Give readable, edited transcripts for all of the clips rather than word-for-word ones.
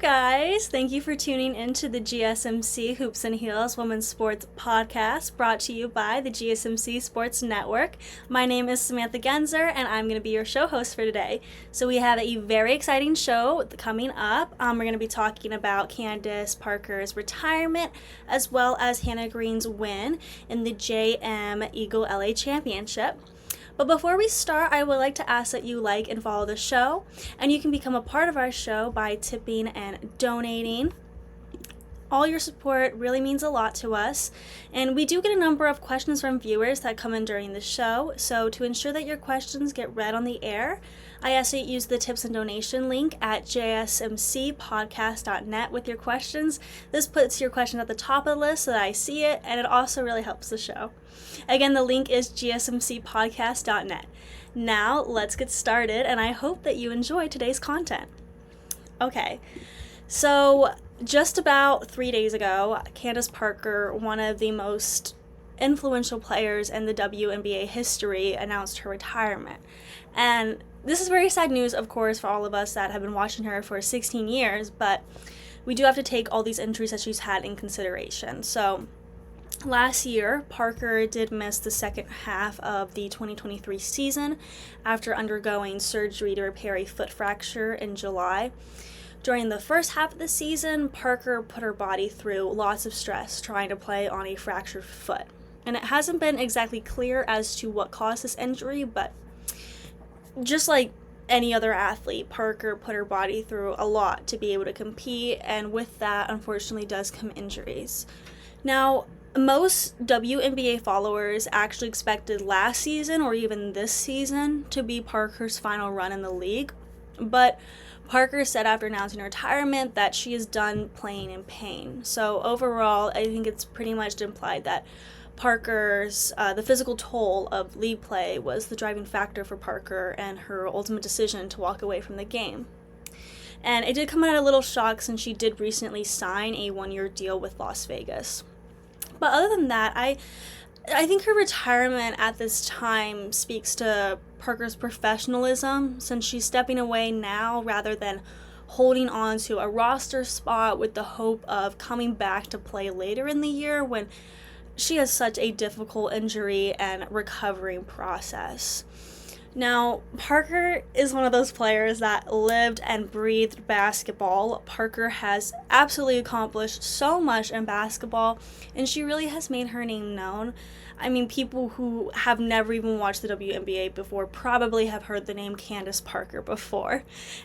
Hello, guys. Thank you for tuning into the GSMC Hoops and Heels Women's Sports Podcast, brought to you by the GSMC Sports Network. My name is Samantha Genzer, and I'm going to be your show host for today. So we have a very exciting show coming up. We're going to be talking about Candace Parker's retirement, as well as Hannah Green's win in the JM Eagle LA Championship. But before we start, I would like to ask that you like and follow the show, and you can become a part of our show by tipping and donating. All your support really means a lot to us, and we do get a number of questions from viewers that come in during the show, so to ensure that your questions get read on the air, I ask that you use the tips and donation link at jsmcpodcast.net with your questions. This puts your question at the top of the list so that I see it, and it also really helps the show. Again, the link is gsmcpodcast.net. Now, let's get started, and I hope that you enjoy today's content. Okay, so just about 3 days ago, Candace Parker, one of the most influential players in the WNBA history, announced her retirement. And this is very sad news, of course, for all of us that have been watching her for 16 years, but we do have to take all these injuries that she's had in consideration. So last year, Parker did miss the second half of the 2023 season after undergoing surgery to repair a foot fracture in July. During the first half of the season, Parker put her body through lots of stress trying to play on a fractured foot. And it hasn't been exactly clear as to what caused this injury, but just like any other athlete, Parker put her body through a lot to be able to compete, and with that, unfortunately, does come injuries. Now, most WNBA followers actually expected last season or even this season to be Parker's final run in the league, but Parker said after announcing her retirement that she is done playing in pain. So overall, I think it's pretty much implied that Parker's, the physical toll of league play was the driving factor for Parker and her ultimate decision to walk away from the game. And it did come out a little shock since she did recently sign a 1-year deal with Las Vegas. But other than that, I think her retirement at this time speaks to Parker's professionalism, since she's stepping away now rather than holding on to a roster spot with the hope of coming back to play later in the year when she has such a difficult injury and recovering process. Now, Parker is one of those players that lived and breathed basketball. Parker has absolutely accomplished so much in basketball, and she really has made her name known. I mean, people who have never even watched the WNBA before probably have heard the name Candace Parker before.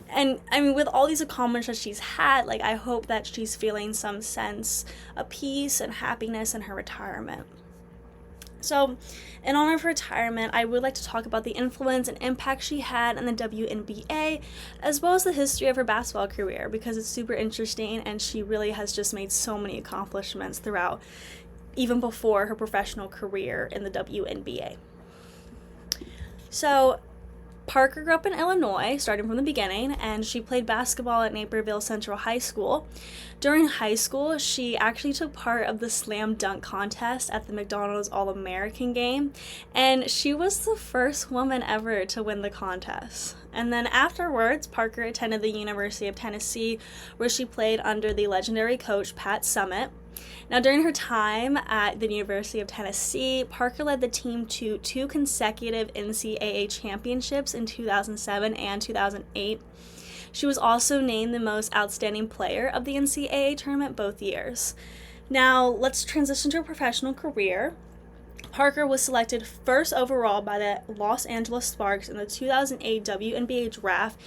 And I mean, with all these accomplishments she's had, I hope that she's feeling some sense of peace and happiness in her retirement. So, in honor of her retirement, I would like to talk about the influence and impact she had in the WNBA, as well as the history of her basketball career, because it's super interesting and she really has just made so many accomplishments throughout, even before her professional career in the WNBA. So, Parker grew up in Illinois, starting from the beginning, and she played basketball at Naperville Central High School. During high school, she actually took part of the slam dunk contest at the McDonald's All-American game, and she was the first woman ever to win the contest. And then afterwards, Parker attended the University of Tennessee, where she played under the legendary coach Pat Summitt. Now, during her time at the University of Tennessee, Parker led the team to 2 consecutive NCAA championships in 2007 and 2008. She was also named the most outstanding player of the NCAA tournament both years. Now, let's transition to her professional career. Parker was selected first overall by the Los Angeles Sparks in the 2008 WNBA draft,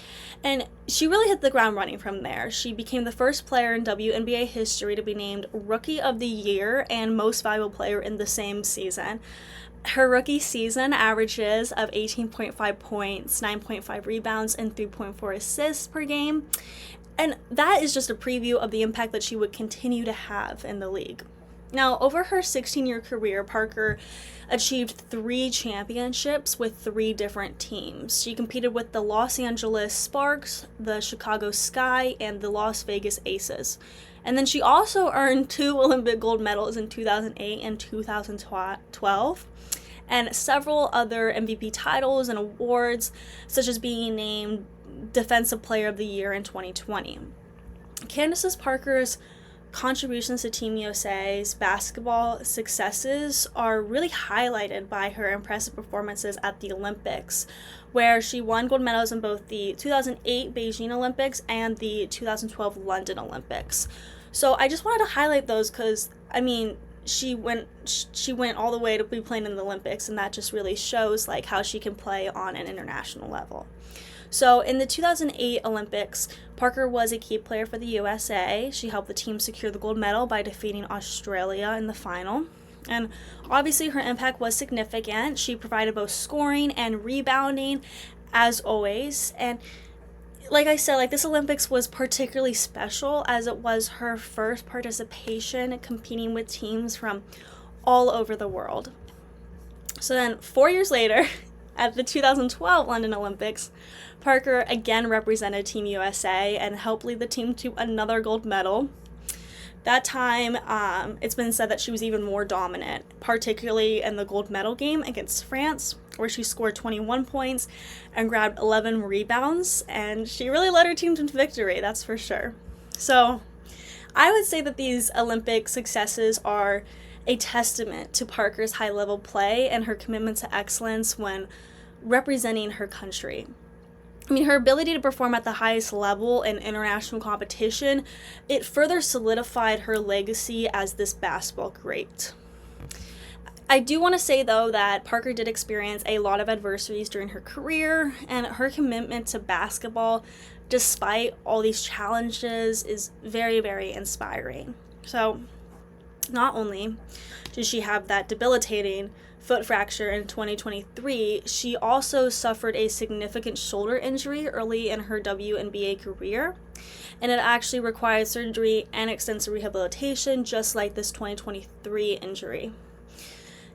and she really hit the ground running from there. She became the first player in WNBA history to be named Rookie of the Year and Most Valuable Player in the same season. Her rookie season averages of 18.5 points, 9.5 rebounds, and 3.4 assists per game, and that is just a preview of the impact that she would continue to have in the league. Now, over her 16-year career, Parker achieved 3 championships with 3 different teams. She competed with the Los Angeles Sparks, the Chicago Sky, and the Las Vegas Aces. And then she also earned 2 Olympic gold medals in 2008 and 2012, and several other MVP titles and awards, such as being named Defensive Player of the Year in 2020. Candace Parker's contributions to Team USA's basketball successes are really highlighted by her impressive performances at the Olympics, where she won gold medals in both the 2008 Beijing Olympics and the 2012 London Olympics. So I just wanted to highlight those because, I mean, she went all the way to be playing in the Olympics, and that just really shows like how she can play on an international level. So in the 2008 Olympics, Parker was a key player for the USA. She helped the team secure the gold medal by defeating Australia in the final. And obviously her impact was significant. She provided both scoring and rebounding, as always. And like I said, like this Olympics was particularly special as it was her first participation competing with teams from all over the world. So then 4 years later, at the 2012 London Olympics, Parker again represented Team USA and helped lead the team to another gold medal. That time, it's been said that she was even more dominant, particularly in the gold medal game against France, where she scored 21 points and grabbed 11 rebounds, and she really led her team to victory, that's for sure. So I would say that these Olympic successes are a testament to Parker's high-level play and her commitment to excellence when representing her country. I mean, her ability to perform at the highest level in international competition, it further solidified her legacy as this basketball great. I do want to say, though, that Parker did experience a lot of adversities during her career, and her commitment to basketball, despite all these challenges, is very, very inspiring. So, not only did she have that debilitating foot fracture in 2023, she also suffered a significant shoulder injury early in her WNBA career, and it actually required surgery and extensive rehabilitation, just like this 2023 injury.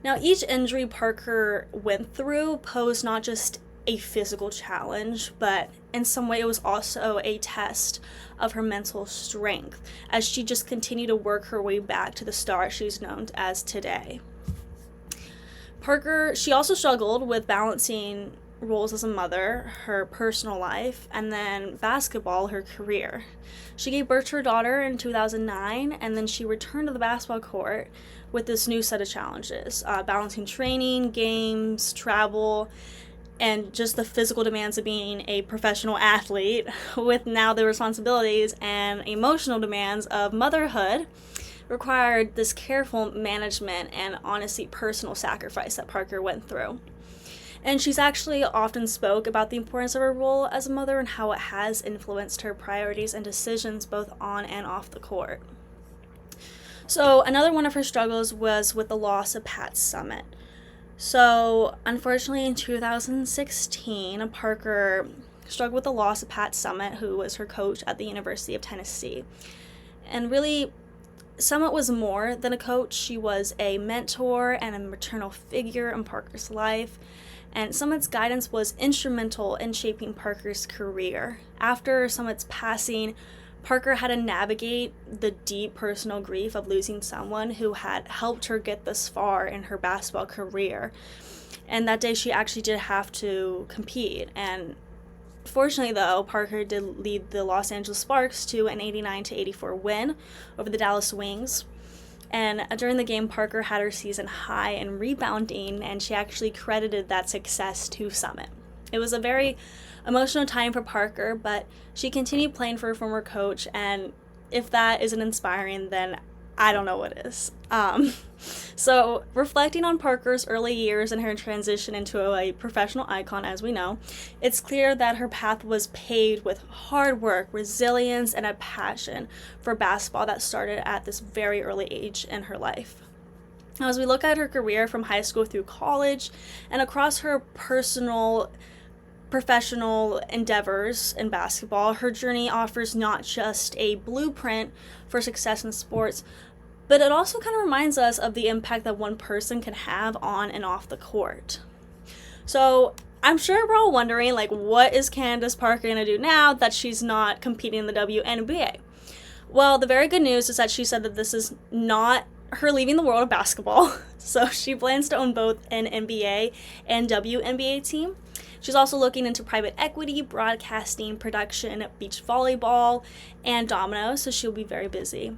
Now, each injury Parker went through posed not just a physical challenge, but in some way it was also a test of her mental strength as she just continued to work her way back to the star she's known as today. Parker, she also struggled with balancing roles as a mother, her personal life, and then basketball, her career. She gave birth to her daughter in 2009, and then she returned to the basketball court with this new set of challenges, balancing training, games, travel, and just the physical demands of being a professional athlete, with now the responsibilities and emotional demands of motherhood, required this careful management and honestly personal sacrifice that Parker went through. And she's actually often spoke about the importance of her role as a mother and how it has influenced her priorities and decisions both on and off the court. So another one of her struggles was with the loss of Pat Summitt. So unfortunately in 2016, Parker struggled with the loss of Pat Summitt, who was her coach at the University of Tennessee. And really, Summitt was more than a coach. She was a mentor and a maternal figure in Parker's life, and Summitt's guidance was instrumental in shaping Parker's career. After Summitt's passing, Parker had to navigate the deep personal grief of losing someone who had helped her get this far in her basketball career. And that day she actually did have to compete, and fortunately, though, Parker did lead the Los Angeles Sparks to an 89-84 win over the Dallas Wings. And during the game, Parker had her season high in rebounding, and she actually credited that success to Summitt. It was a very emotional time for Parker, but she continued playing for her former coach, and if that isn't inspiring, then I don't know what is. So reflecting on Parker's early years and her transition into a professional icon, as we know, it's clear that her path was paved with hard work, resilience, and a passion for basketball that started at this very early age in her life. Now, as we look at her career from high school through college and across her personal professional endeavors in basketball, her journey offers not just a blueprint for success in sports, but it also kind of reminds us of the impact that one person can have on and off the court. So I'm sure we're all wondering, like, what is Candace Parker going to do now that she's not competing in the WNBA? Well, the very good news is that she said that this is not her leaving the world of basketball. So she plans to own both an NBA and WNBA team. She's also looking into private equity, broadcasting, production, beach volleyball, and dominoes, so she'll be very busy.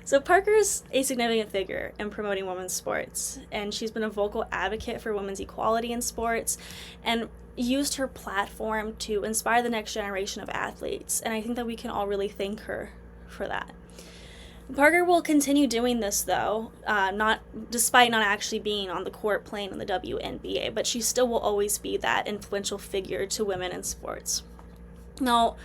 So Parker's a significant figure in promoting women's sports, and she's been a vocal advocate for women's equality in sports and used her platform to inspire the next generation of athletes, and I think that we can all really thank her for that. Parker will continue doing this, though, despite not actually being on the court playing in the WNBA, but she still will always be that influential figure to women in sports. Now,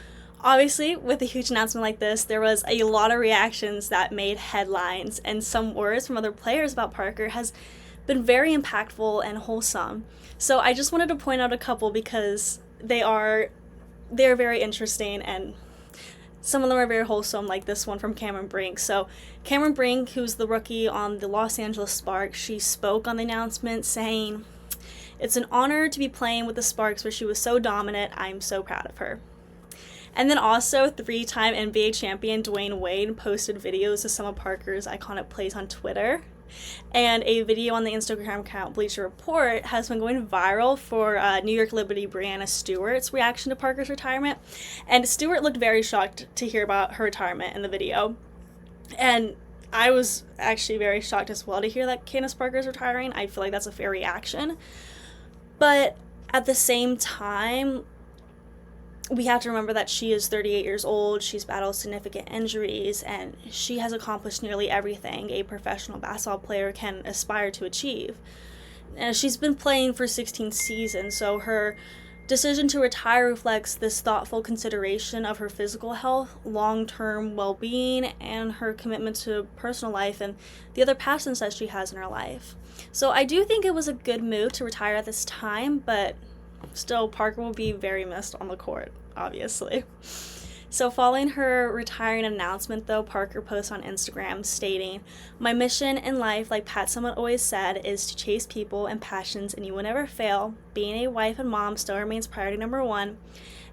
obviously, with a huge announcement like this, there was a lot of reactions that made headlines, and some words from other players about Parker has been very impactful and wholesome. So I just wanted to point out a couple because they're very interesting, and some of them are very wholesome, like this one from Cameron Brink. So Cameron Brink, who's the rookie on the Los Angeles Sparks, she spoke on the announcement saying, "It's an honor to be playing with the Sparks where she was so dominant. I'm so proud of her." And then also, 3-time NBA champion Dwayne Wade posted videos of some of Parker's iconic plays on Twitter. And a video on the Instagram account Bleacher Report has been going viral for New York Liberty Brianna Stewart's reaction to Parker's retirement. And Stewart looked very shocked to hear about her retirement in the video. And I was actually very shocked as well to hear that Candace Parker's retiring. I feel like that's a fair reaction. But at the same time, we have to remember that she is 38 years old, she's battled significant injuries, and she has accomplished nearly everything a professional basketball player can aspire to achieve. And she's been playing for 16 seasons, so her decision to retire reflects this thoughtful consideration of her physical health, long-term well-being, and her commitment to personal life and the other passions that she has in her life. So I do think it was a good move to retire at this time, but still, Parker will be very missed on the court, obviously. So following her retiring announcement, though, Parker posts on Instagram stating, "My mission in life, like Pat Summitt always said, is to chase people and passions, and you will never fail. Being a wife and mom still remains priority number one,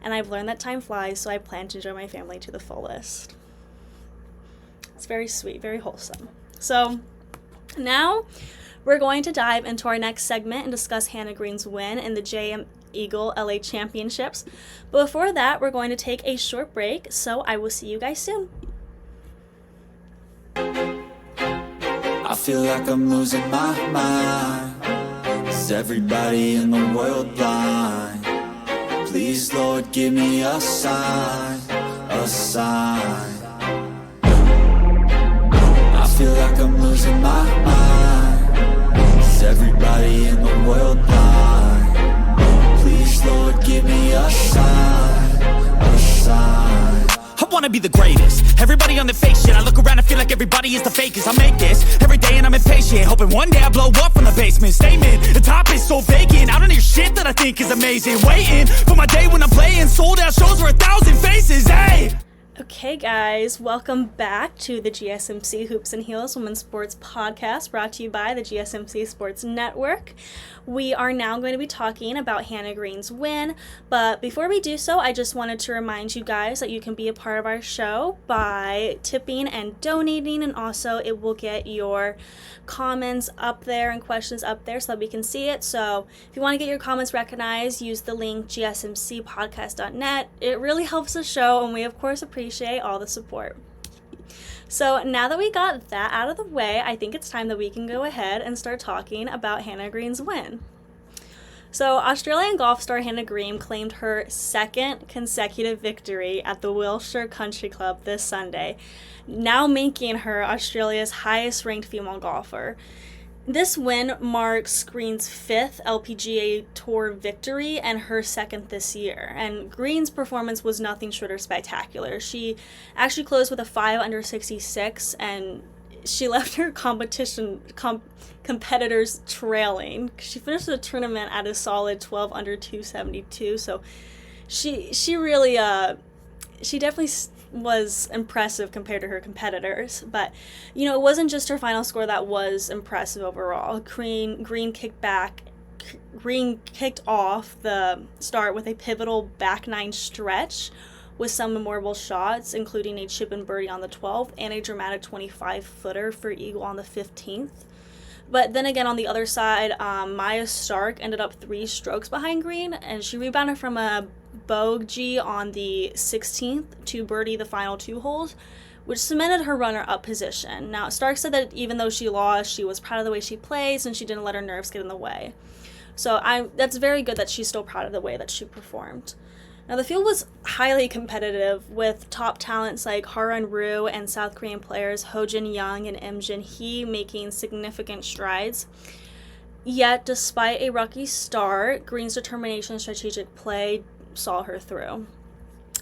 and I've learned that time flies, so I plan to enjoy my family to the fullest." It's very sweet, very wholesome. So now we're going to dive into our next segment and discuss Hannah Green's win in the JM Eagle LA Championships. But before that, we're going to take a short break, so I will see you guys soon. I feel like I'm losing my mind. Is everybody in the world blind? Please, Lord, give me a sign, a sign. I feel like I'm losing my mind. Is everybody in the world blind? Please, Lord, give me a sign, a sign. I wanna be the greatest. Everybody on the fake shit. I look around and feel like everybody is the fakest. I make this every day and I'm impatient, hoping one day I blow up from the basement. Statement, the top is so vacant. I don't hear shit that I think is amazing. Waiting for my day when I'm playing sold out shows for 1,000 faces. Hey! Okay, guys, welcome back to the GSMC Hoops and Heels Women's Sports Podcast, brought to you by the GSMC Sports Network. We are now going to be talking about Hannah Green's win, but before we do so, I just wanted to remind you guys that you can be a part of our show by tipping and donating, and also it will get your comments up there and questions up there so that we can see it. So if you want to get your comments recognized, use the link gsmcpodcast.net. It really helps the show, and we of course appreciate all the support. So now that we got that out of the way, I think it's time that we can go ahead and start talking about Hannah Green's win. So Australian golf star Hannah Green claimed her second consecutive victory at the Wilshire Country Club this Sunday, now making her Australia's highest ranked female golfer. This win marks Green's fifth LPGA Tour victory and her second this year. And Green's performance was nothing short of spectacular. She actually closed with a 5 under 66, and she left her competitors trailing. She finished the tournament at a solid 12 under 272. So she really she definitely was impressive compared to her competitors. But it wasn't just her final score that was impressive overall. Green kicked off the start with a pivotal back nine stretch with some memorable shots, including a chip and birdie on the 12th and a dramatic 25-footer for eagle on the 15th. But then again, on the other side, Maya Stark ended up 3 strokes behind Green, and she rebounded from a bogey on the 16th to birdie the final 2 holes, which cemented her runner-up position. Now, Stark said that even though she lost, she was proud of the way she plays and she didn't let her nerves get in the way. So that's very good that she's still proud of the way that she performed. Now, the field was highly competitive, with top talents like Harun Ryu and South Korean players Hojin Young and Im Jin Hee making significant strides. Yet, despite a rocky start, Green's determination and strategic play saw her through.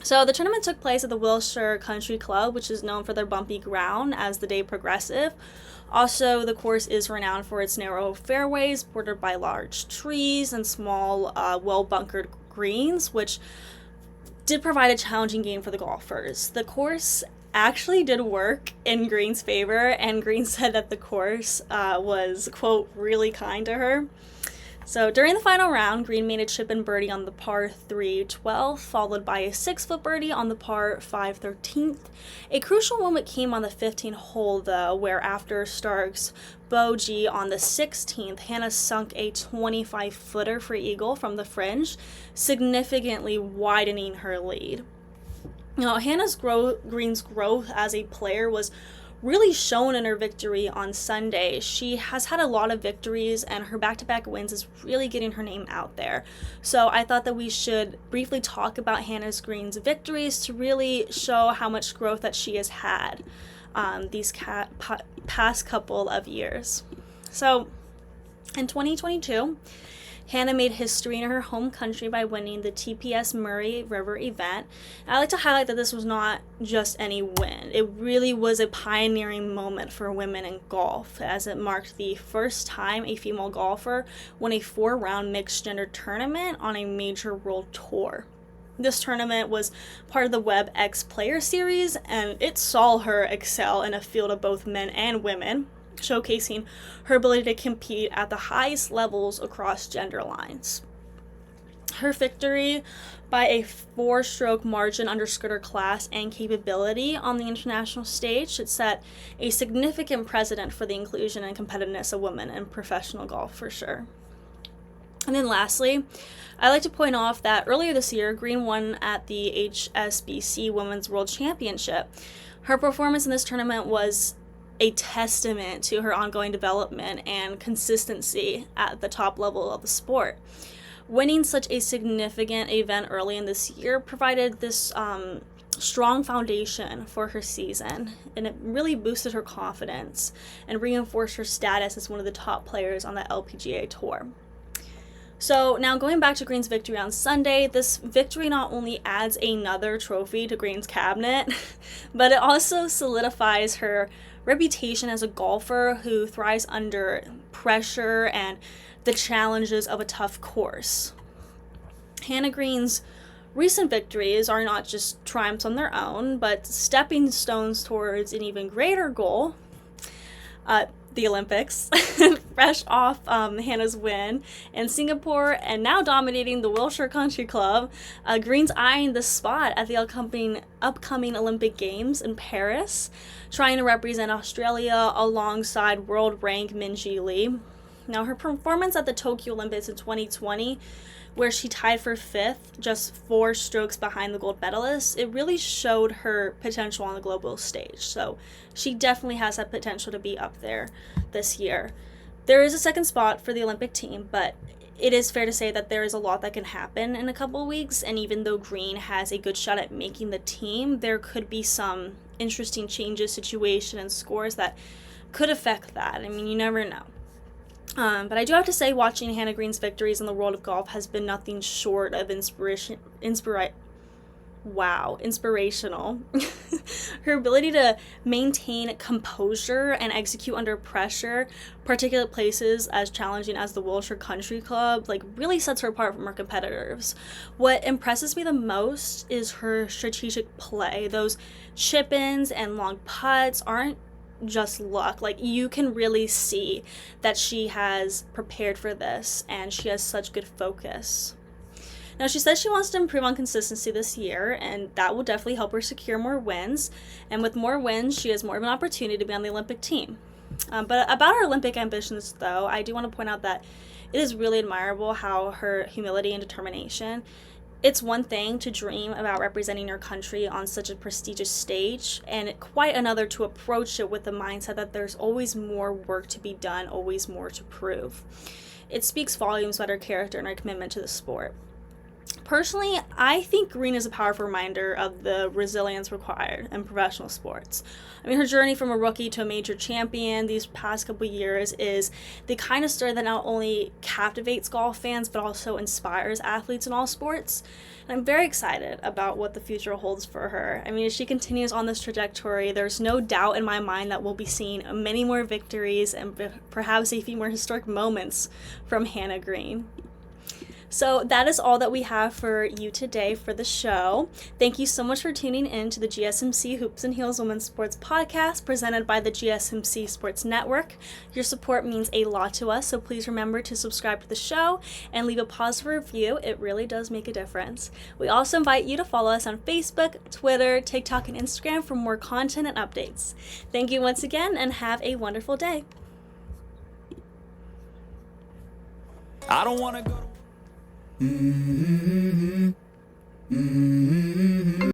So the tournament took place at the Wilshire Country Club, which is known for their bumpy ground as the day progressive. Also, the course is renowned for its narrow fairways bordered by large trees and small, well-bunkered greens, which did provide a challenging game for the golfers. The course actually did work in Green's favor, and Green said that the course was, quote, really kind to her. So during the final round, Green made a chip and birdie on the par 3 12th, followed by a 6-foot birdie on the par 5 13th. A crucial moment came on the 15th hole, though, where after Stark's bogey on the 16th, Hannah sunk a 25-footer for eagle from the fringe, significantly widening her lead. Now, Green's growth as a player was really shown in her victory on Sunday. She has had a lot of victories, and her back-to-back wins is really getting her name out there. So I thought that we should briefly talk about Hannah Green's victories to really show how much growth that she has had these past couple of years. So in 2022, Hannah made history in her home country by winning the TPS Murray River event. I like to highlight that this was not just any win. It really was a pioneering moment for women in golf, as it marked the first time a female golfer won a 4-round mixed-gender tournament on a major world tour. This tournament was part of the Web X Player Series, and it saw her excel in a field of both men and women, showcasing her ability to compete at the highest levels across gender lines. Her victory by a 4-stroke margin underscored her class and capability on the international stage should set a significant precedent for the inclusion and competitiveness of women in professional golf for sure. And then lastly, I'd like to point off that earlier this year, Green won at the HSBC Women's World Championship. Her performance in this tournament was a testament to her ongoing development and consistency at the top level of the sport. Winning such a significant event early in this year provided this strong foundation for her season, and it really boosted her confidence and reinforced her status as one of the top players on the LPGA Tour. So now going back to Green's victory on Sunday, this victory not only adds another trophy to Green's cabinet, but it also solidifies her reputation as a golfer who thrives under pressure and the challenges of a tough course. Hannah Green's recent victories are not just triumphs on their own, but stepping stones towards an even greater goal, the Olympics. Fresh off Hannah's win in Singapore and now dominating the Wilshire Country Club, Green's eyeing the spot at the upcoming Olympic Games in Paris, trying to represent Australia alongside world rank Minjee Lee. Now, her performance at the Tokyo Olympics in 2020, where she tied for 5th, just 4 strokes behind the gold medalist, it really showed her potential on the global stage. So she definitely has that potential to be up there this year. There is a second spot for the Olympic team, but it is fair to say that there is a lot that can happen in a couple of weeks, and even though Green has a good shot at making the team, there could be some interesting changes, situation, and scores that could affect that. I mean, you never know. But I do have to say, watching Hannah Green's victories in the world of golf has been nothing short of inspirational. Her ability to maintain composure and execute under pressure, particularly places as challenging as the Wilshire Country Club, really sets her apart from her competitors. What impresses me the most is her strategic play. Those chip-ins and long putts aren't just luck. You can really see that she has prepared for this and she has such good focus. Now, she says she wants to improve on consistency this year, and that will definitely help her secure more wins. And with more wins, she has more of an opportunity to be on the Olympic team. But about her Olympic ambitions, though, I do want to point out that it is really admirable how her humility and determination. It's one thing to dream about representing your country on such a prestigious stage, and quite another to approach it with the mindset that there's always more work to be done, always more to prove. It speaks volumes about her character and her commitment to the sport. Personally, I think Green is a powerful reminder of the resilience required in professional sports. I mean, her journey from a rookie to a major champion these past couple years is the kind of story that not only captivates golf fans, but also inspires athletes in all sports. And I'm very excited about what the future holds for her. I mean, as she continues on this trajectory, there's no doubt in my mind that we'll be seeing many more victories and perhaps a few more historic moments from Hannah Green. So that is all that we have for you today for the show. Thank you so much for tuning in to the GSMC Hoops and Heels Women's Sports Podcast presented by the GSMC Sports Network. Your support means a lot to us, so please remember to subscribe to the show and leave a positive review. It really does make a difference. We also invite you to follow us on Facebook, Twitter, TikTok, and Instagram for more content and updates. Thank you once again and have a wonderful day. I don't want to go.